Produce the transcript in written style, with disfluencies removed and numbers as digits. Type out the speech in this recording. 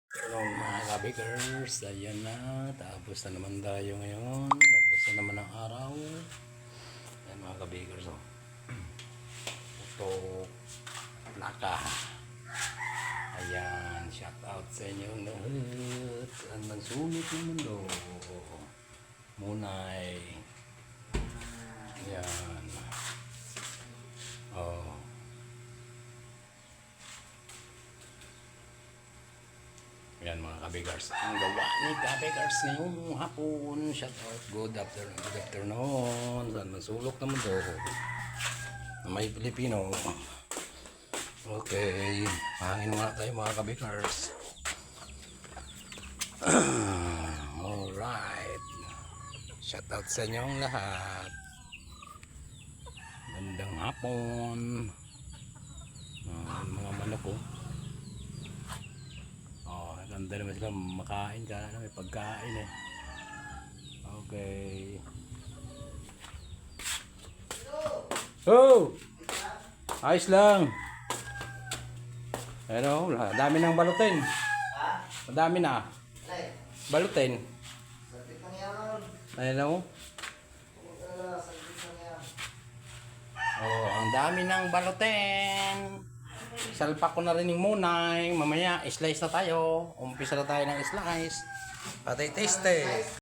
Hello mga kabikers, ayan na, tapos na naman tayo ngayon, tapos na naman ang araw. Ayan mga kabikers, oh. Ito, plaka. Ayan, shout out sa inyong lahat. Ang nagsulit ng mundo. Munay. Ayan. Oh. Yan mga kabigars. Ang gawa ni kabigars ngayong hapon. Shout out. Good afternoon. Good afternoon. Saan masulok naman to? May Pilipino. Okay. Hangin muna tayo mga kabigars. Alright. Shout out sa inyong lahat. Gandang hapon. Mga manok ko. Ganda naman sila makain ka na, may pagkain eh. Okay. Oh! Ayos lang. Ano, dami ng balutin. Madami na. Balutin. Ano? Oh, ang dami ng balutin. Salpak ko na rin yung munay. Mamaya, slice na tayo. Umpisa na tayo ng slice. Patay taste.